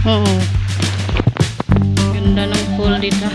Oo. Ganda ng pool dito.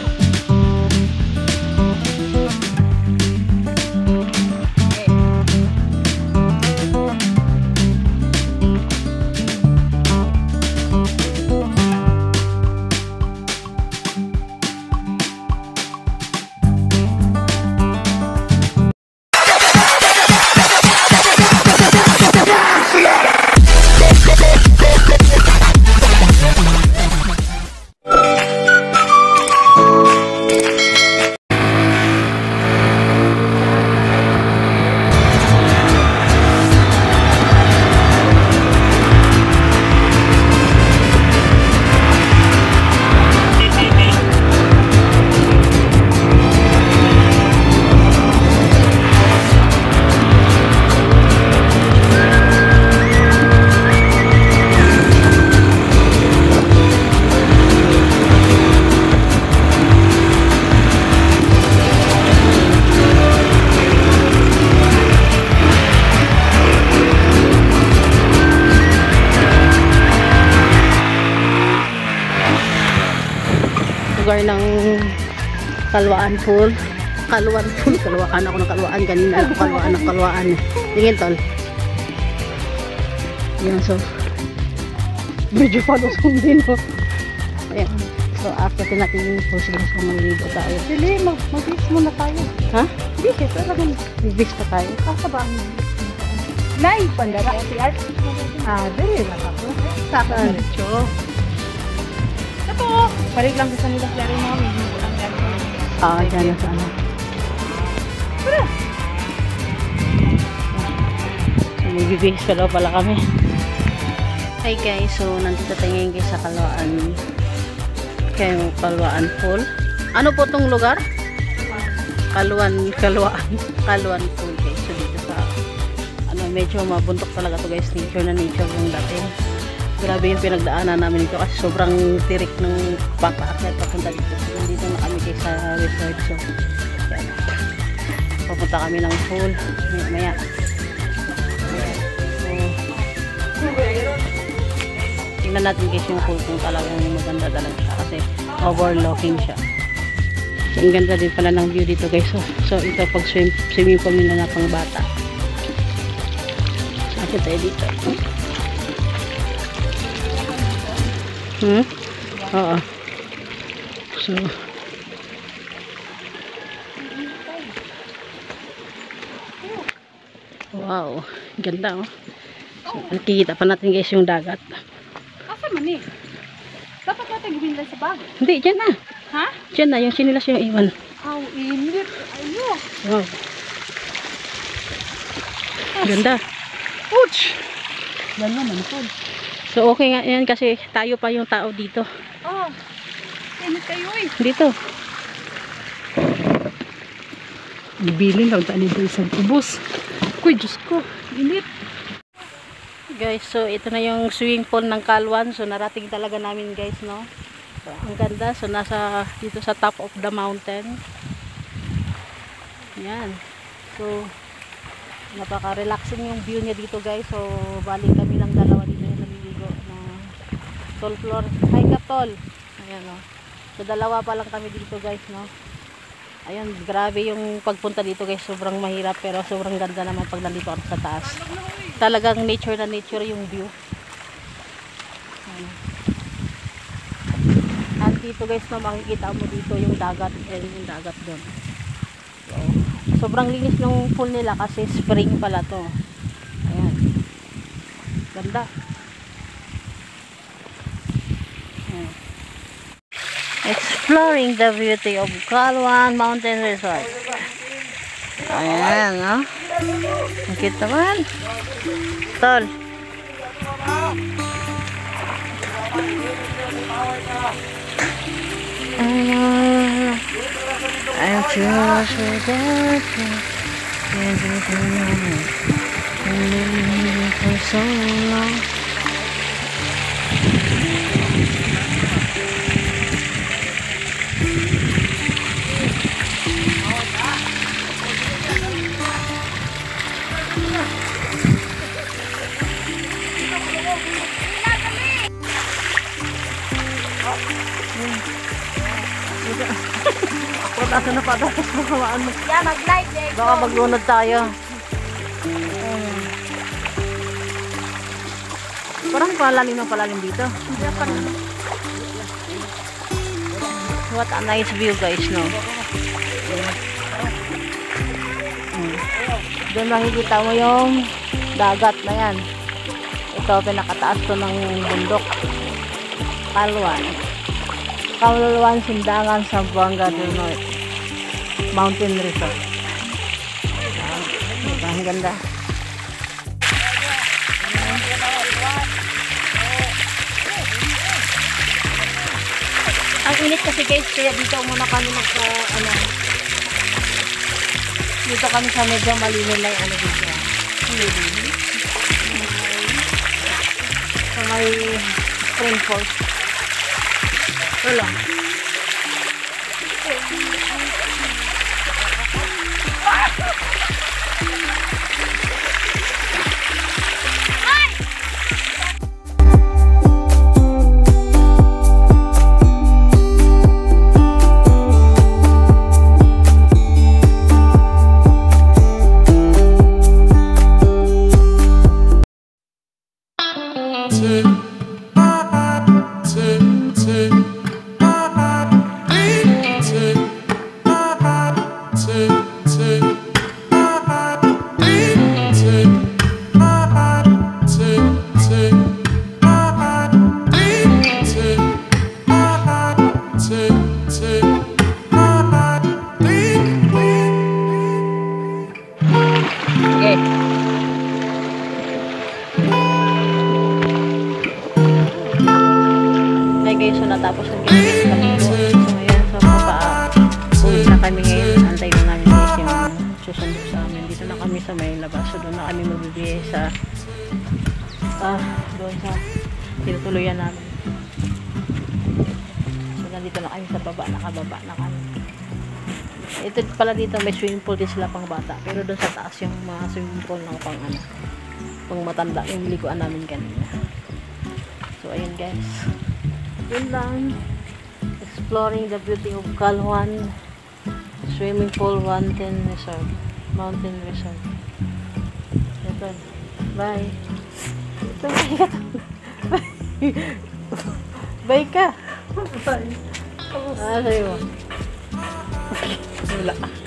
Lugar ng Kalwaan Pool. Kalwaan Pool. Kalwaan ako ng Kalwaan. Kanina ako Kalwaan ng Kalwaan. Tingin tol. Yan, so medyo palusong din o. Ayan. So after natin yung pool, sige, so maliligo tayo. Sili, mag-bis muna tayo. Ha? Bis, talagang Mag-bis pa tayo. kasabang. Nay, pandara. Dali lang ako. Saan? Ito, balik lang sa nila klaro mo. Dyan na sana. Tara. So magbibihis pa daw pala kami. Hi guys, so nandito tayo ngayon guys sa Kalwaan Pool. Ano po tong lugar? Kalwaan Pool guys. So dito sa medyo mabuntok talaga to guys. Nature na nature yung dating. Grabe yung pinagdaanan namin dito kasi sobrang tirik ng pagpaakyat papunta dito. So nandito na kami guys sa resort. So yan. Papunta kami ng pool maya. So tingnan natin guys yung pool kung talagang maganda talaga siya kasi overlooking siya. So ang ganda din pala ng view dito guys. So ito pag swimming pool nila na pang bata. So tayo dito. Oo. So wow, ganda oh. So nakikita pa natin guys yung dagat. Asa man eh? Dapat natin gawin lang sa bag. Hindi, dyan na. Ha? Dyan na, yung sinilas yung iwan. Aw, init. Ayo. Wow. Ganda. Ouch! Yan naman po. So okay nga yan kasi tayo pa yung tao dito. Oh, init kayo eh. Dito. Bibilin lang tayo dito isang kubos. Kuy, Diyos ko. Init. Guys, so ito na yung swimming pool ng Kalwan. So narating talaga namin guys, no? So ang ganda. So nasa dito sa top of the mountain. Yan. So napaka-relaxing yung view niya dito guys. So balik kami lang dalawa dito yung naliligo na tall floor. Hi Kaptol. Ayan o. So dalawa pa lang kami dito guys, no? Ayan, grabe yung pagpunta dito guys. Sobrang mahirap pero sobrang ganda naman pag nandito ako sa taas. Talagang nature na nature yung view. Ayan. At dito guys, no, makikita mo dito yung dagat. Yung dagat doon. So, sobrang linis ng pool nila kasi spring pala to. Ayan. Ganda. Ayan. Exploring the beauty of Kalwan Mountain Resort. Ayan, no? Nakita man. Tol. I'm too much without you. For so long. Patasan na patatas mo kamaan mo. Yeah, mag-live there. Baka maglunod tayo. Parang palalim dito. What a nice view guys, no? Doon makikita mo yung dagat na yan. Ito, pinakataas to ng bundok. Kalwan, Sindangan, Zamboanga del Norte. Mountain Resort. Ang ganda. Ang init kasi guys, kaya dito muna kami dito kami sa medyo malilim na yung dito. Sa may spring falls. Wala. Guys, so natapos ng guys kami so ngayon uwi na kami ngayon. Antay na namin guys yung susundo sa amin. Dito na kami sa may labas, so doon na kami magbibigay sa doon sa tinutuluyan namin. So nandito na kami sa baba, nakababa na kami. Ito pala dito may swimming pool din sila pang bata, pero doon sa taas yung mga swimming pool na pang matanda yung liguan namin kanina. So ayun guys, yun lang, exploring the beauty of Kalwan Swimming Pool Mountain Resort. Ito. Bye. Ito, bye ka. Bye ka. Bye. Sayo mo. Wala.